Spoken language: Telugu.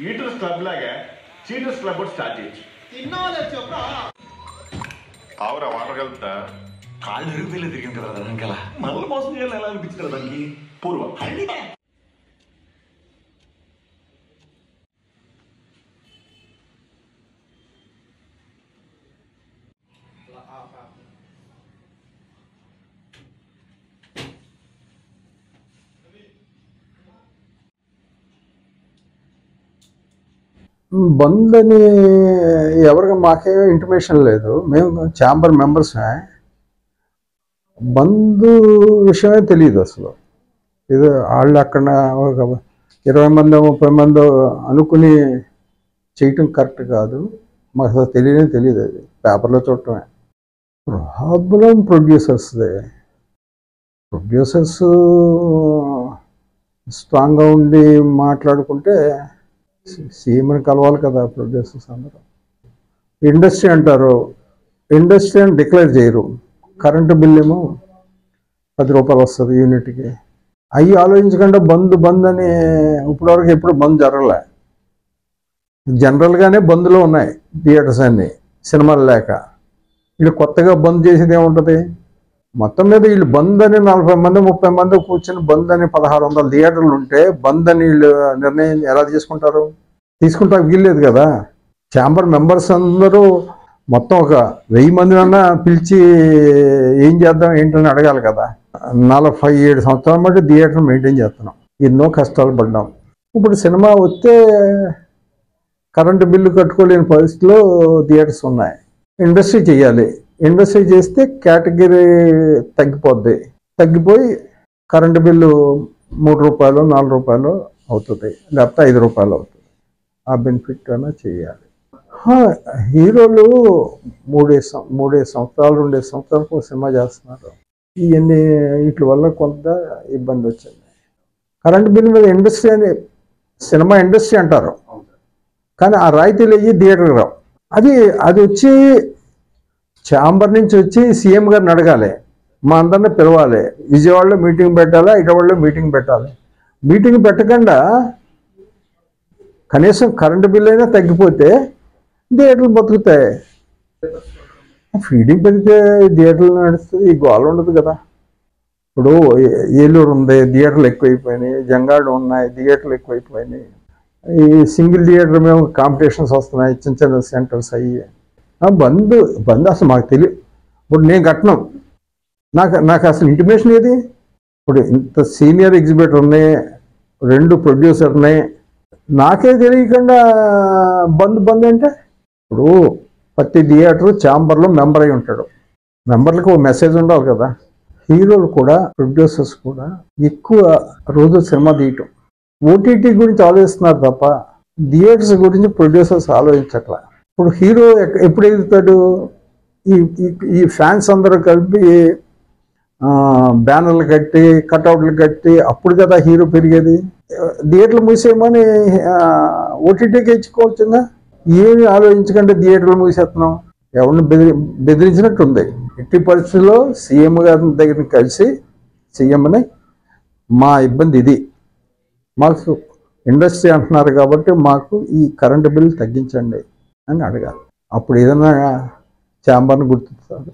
ఈటర్స్ క్లబ్ లాగా చీటర్స్ క్లబ్ కూడా స్టార్ట్ చేయొచ్చు. ఆవురా వాటర్ కలుపుతా కాళ్ళు ఇరుగుతలే తిరిగింది కదా దానికి అలా మళ్ళీ మోసం చేయాలి ఎలా అనిపించింది కదా దానికి పూర్వ బంద్ అని ఎవరికి మాకే ఇంటిమేషన్ లేదు. మేము ఛాంబర్ మెంబర్సే. బంద్ విషయమే తెలియదు అసలు. ఇది వాళ్ళు అక్కడ ఒక 20 మందో 30 మందో అనుకుని చేయటం కరెక్ట్ కాదు. మాకు అసలు తెలియదు. అది పేపర్లో చూడటమే. ప్రాబ్లం ప్రొడ్యూసర్స్దే. ప్రొడ్యూసర్స్ స్ట్రాంగ్గా ఉండి మాట్లాడుకుంటే సీఎంని కలవాలి కదా ప్రొడ్యూసర్స్ అందరూ. ఇండస్ట్రీ అంటారు, ఇండస్ట్రీ అని డిక్లేర్ చేయరు. కరెంటు బిల్ ఏమో 10 రూపాయలు వస్తుంది యూనిట్కి. అవి ఆలోచించకుండా బంద్ అని ఇప్పటివరకు ఎప్పుడు బంద్ జరగలే. జనరల్గానే బంద్లో ఉన్నాయి థియేటర్స్ అన్నీ సినిమాలు లేక. వీళ్ళు కొత్తగా బంద్ చేసేది ఏముంటుంది? మొత్తం మీద వీళ్ళు బంద్ అని 40 మంది 30 మంది కూర్చొని బంద్ అని 1600 థియేటర్లు ఉంటే బంద్ అని వీళ్ళు నిర్ణయం ఎలా తీసుకుంటారు? తీసుకుంటా వీల్లేదు కదా. ఛాంబర్ మెంబర్స్ అందరూ మొత్తం ఒక 1000 మందినన్నా పిలిచి ఏం చేద్దాం ఏంటని అడగాలి కదా. 47 సంవత్సరాల బట్టి థియేటర్ మెయింటైన్ చేస్తున్నాం. ఎన్నో కష్టాలు పడ్డాం. ఇప్పుడు సినిమా వస్తే కరెంటు బిల్లు కట్టుకోలేని పరిస్థితిలో థియేటర్స్ ఉన్నాయి. ఇండస్ట్రీ చేయాలి. ఇండస్ట్రీ చేస్తే కేటగిరీ తగ్గిపోయి కరెంటు బిల్లు 3 రూపాయలు 4 రూపాయలు అవుతుంది, లేకపోతే 5 రూపాయలు అవుతుంది. ఆ బెనిఫిట్ అయినా చేయాలి. హీరోలు 3 సంవత్సరాలు 2 సంవత్సరాలకు సినిమా చేస్తున్నారు. ఇవన్నీ వీటి వల్ల కొంత ఇబ్బంది వచ్చింది. కరెంటు బిల్లు మీద ఇండస్ట్రీ అని సినిమా ఇండస్ట్రీ అంటారు, కానీ ఆ రాయితీలు అయ్యి థియేటర్కి రావు. అది వచ్చి ఛాంబర్ నుంచి వచ్చి సీఎం గారిని అడగాలి, మా అందరినీ పిలవాలి, విజయవాడలో మీటింగ్ పెట్టాలా, హైదరాబాద్లో మీటింగ్ పెట్టాలి. మీటింగ్ పెట్టకుండా కనీసం కరెంటు బిల్ అయినా తగ్గిపోతే థియేటర్లు బతుకుతాయి. ఫీడింగ్ పెరిగితే థియేటర్లు నడుస్తుంది, ఈ గోల ఉండదు కదా. ఇప్పుడు ఏలూరు ఉంది, థియేటర్లు ఎక్కువైపోయినాయి. జంగాడు ఉన్నాయి, థియేటర్లు ఎక్కువైపోయినాయి. ఈ సింగిల్ థియేటర్ మేము కాంపిటీషన్స్ వస్తున్నాయి, చిన్న సెంటర్స్ అయ్యి. బంద్ అసలు మాకు తెలియదు. ఇప్పుడు నేను కట్నం నాకు అసలు ఇంటిమేషన్ ఏది? ఇప్పుడు ఇంత సీనియర్ ఎగ్జిబిటర్ని 2 ప్రొడ్యూసర్ని నాకే తెలియకుండా బంద్ అంటే, ఇప్పుడు ప్రతి థియేటర్ ఛాంబర్లో మెంబర్ అయి ఉంటాడు. మెంబర్లకు ఒక మెసేజ్ ఉండాలి కదా. హీరోలు కూడా ప్రొడ్యూసర్స్ కూడా ఎక్కువ రోజు సినిమా తీయటం, ఓటీటీ గురించి ఆలోచిస్తున్నారు తప్ప థియేటర్స్ గురించి ప్రొడ్యూసర్స్ ఆలోచించట్లా. ఇప్పుడు హీరో ఎప్పుడు ఎదుగుతాడు? ఈ ఫ్యాన్స్ అందరూ కలిపి బ్యానర్లు కట్టి కట్అవుట్లు కట్టి అప్పుడు కదా హీరో పెరిగేది. థియేటర్లు మూసేయమని ఓటీటీకి ఇచ్చుకోవచ్చుగా. ఏమి ఆలోచించకుండా థియేటర్లు మూసేస్తున్నాం. ఎవరిని బెదిరించినట్టుంది. ఎట్టి పరిస్థితుల్లో సీఎం గారి దగ్గర కలిసి సీఎంని మా ఇబ్బంది ఇది, మాకు ఇండస్ట్రీ అంటున్నారు కాబట్టి మాకు ఈ కరెంటు బిల్ తగ్గించండి అని అడగాలి. అప్పుడు ఏదైనా ఛాంబర్ని గుర్తిస్తారు.